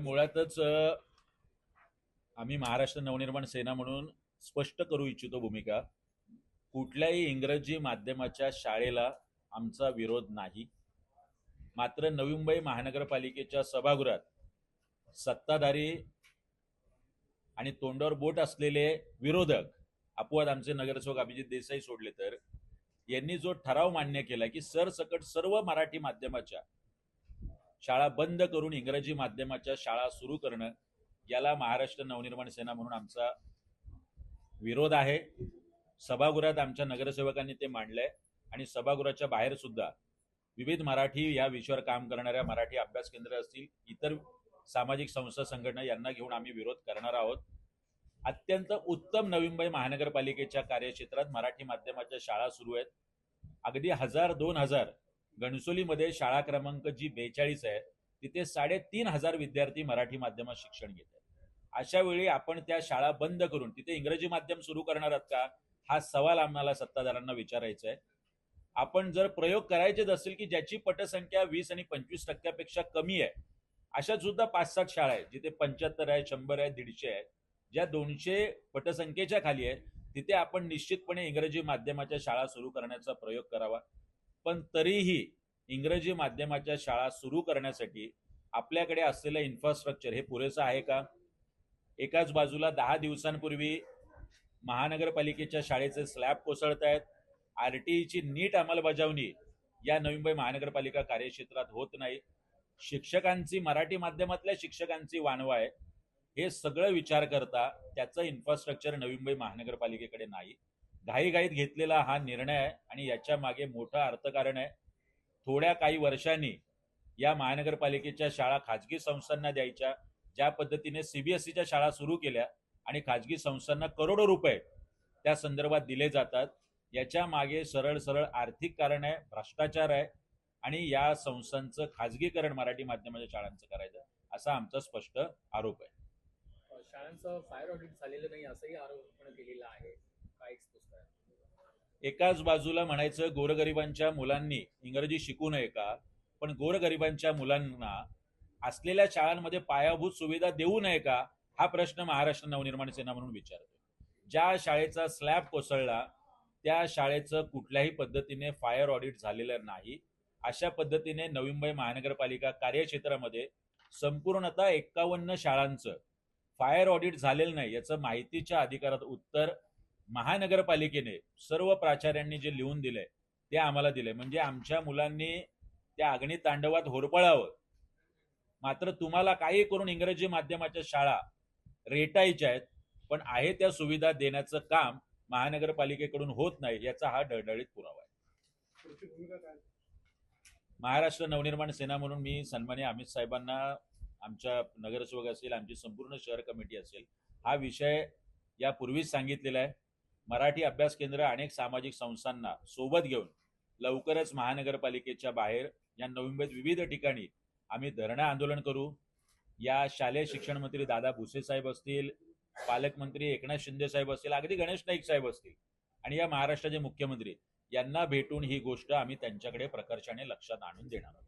मुळातच आम्ही महाराष्ट्र नवनिर्माण सेना म्हणून स्पष्ट करू इच्छितो भूमिका. कुठल्याही इंग्रजी माध्यमाच्या शाळेला आमचा विरोध नाही. मात्र नवी मुंबई महानगरपालिकेच्या सभागृहात सत्ताधारी आणि तोंडावर बोट असलेले विरोधक, अपवाद आमचे नगरसेवक अभिजित देसाई सोडले तर, यांनी जो ठराव मान्य केला की सरसकट सर्व मराठी माध्यमाच्या शाळा बंद करून इंग्रजी माध्यमाच्या शाळा सुरू करणं, याला महाराष्ट्र नवनिर्माण सेना म्हणून आमचा विरोध आहे. सभागृहात आमच्या नगरसेवकांनी ते मांडलंय आणि सभागृहाच्या बाहेर सुद्धा विविध मराठी या विषयावर काम करणाऱ्या मराठी अभ्यास केंद्र असतील, इतर सामाजिक संस्था संघटना यांना घेऊन आम्ही विरोध करणार आहोत. अत्यंत उत्तम नवी मुंबई महानगरपालिकेच्या कार्यक्षेत्रात मराठी माध्यमाच्या शाळा सुरू आहेत. अगदी 1000-2000 घणसोलीमध्ये शाळा क्रमांक जी 42 आहे तिथे 3500 विद्यार्थी मराठी माध्यमात शिक्षण घेत आहेत. अशा वेळी आपण त्या शाळा बंद करून तिथे इंग्रजी माध्यम सुरू करणार आहात का, हा सवाल आम्हाला सत्ताधाऱ्यांना विचारायचा आहे. आपण जर प्रयोग करायचेच असेल की ज्याची पटसंख्या 20 आणि 25% कमी आहे, अशा सुद्धा 5-7 शाळा आहेत जिथे 75 आहे, 100 आहे, 150 आहे, ज्या 200 पटसंख्येच्या खाली आहे, तिथे आपण निश्चितपणे इंग्रजी माध्यमाच्या शाळा सुरू करण्याचा प्रयोग करावा. पण तरीही इंग्रजी माध्यमाच्या शाळा सुरू करण्यासाठी आपल्याकडे असलेलं इन्फ्रास्ट्रक्चर हे पुरेसं आहे का? एकाच बाजूला 10 दिवसांपूर्वी महानगरपालिकेच्या शाळेचे स्लॅब कोसळत आहेत. आरटीईची नीट अंमलबजावणी या नवी मुंबई महानगरपालिका कार्यक्षेत्रात होत नाही. शिक्षकांची, मराठी माध्यमातल्या शिक्षकांची वानवा आहे. हे सगळं विचार करता त्याचं इन्फ्रास्ट्रक्चर नवी मुंबई महानगरपालिकेकडे नाही. घाईघाईत घेतलेला हा निर्णय आहे आणि याच्या मागे मोठं अर्थकारण आहे. थोड्या काही वर्षांनी या महानगरपालिकेच्या शाळा खाजगी संस्थांना द्यायच्या, ज्या पद्धतीने सीबीएसईच्या शाळा सुरू केल्या आणि खाजगी संस्थांना करोडो रुपये त्या संदर्भात दिले जातात. याच्या मागे सरळ सरळ आर्थिक कारण आहे, भ्रष्टाचार आहे आणि या संस्थांचं खाजगीकरण मराठी माध्यमाच्या शाळांचं करायचं, असा आमचा स्पष्ट आरोप आहे. शाळांचं फायर ऑडिट झालेलं नाही असंही आरोप केलेला आहे. काय स्पष्ट आहे? एकाच बाजूला म्हणायचं गोरगरिबांच्या मुलांनी इंग्रजी शिकू नये का, पण गोरगरिबांच्या मुलांना असलेल्या शाळांमध्ये पायाभूत सुविधा देऊ नये का, हा प्रश्न महाराष्ट्र नवनिर्माण सेना म्हणून विचारतो. ज्या शाळेचा स्लॅब कोसळला त्या शाळेचं कुठल्याही पद्धतीने फायर ऑडिट झालेलं नाही. अशा पद्धतीने नवी मुंबई महानगरपालिका कार्यक्षेत्रामध्ये संपूर्णतः 51 शाळांचं फायर ऑडिट झालेलं नाही याचं माहितीच्या अधिकारात उत्तर महानगरपालिकेने सर्व प्राचार्यांनी जे लिहून दिलंय ते आम्हाला दिले. म्हणजे आमच्या मुलांनी त्या अग्नितांडवात होरपळावं, मात्र तुम्हाला काही करून इंग्रजी माध्यमाच्या शाळा रेटायच्या आहेत, पण आहे त्या सुविधा देण्याचं काम महानगरपालिकेकडून होत नाही, याचा हा डळडळीत पुरावा आहे. महाराष्ट्र नवनिर्माण सेना म्हणून मी सन्माननीय अमित साहेबांना, आमच्या नगरसेवक असेल, आमची संपूर्ण शहर कमिटी असेल, हा विषय यापूर्वीच सांगितलेला आहे. मराठी अभ्यास केंद्र अनेक सामाजिक संस्थांना सोबत घेऊन लवकरच महानगरपालिकेच्या बाहेर या नवी मुंबईत विविध ठिकाणी आम्ही धरणं आंदोलन करू. या शालेय शिक्षण मंत्री दादा भुसे साहेब असतील, पालकमंत्री एकनाथ शिंदे साहेब असतील, अगदी गणेश नाईक साहेब असतील आणि या महाराष्ट्राचे मुख्यमंत्री यांना भेटून ही गोष्ट आम्ही त्यांच्याकडे प्रकर्षाने लक्षात आणून देणार आहोत.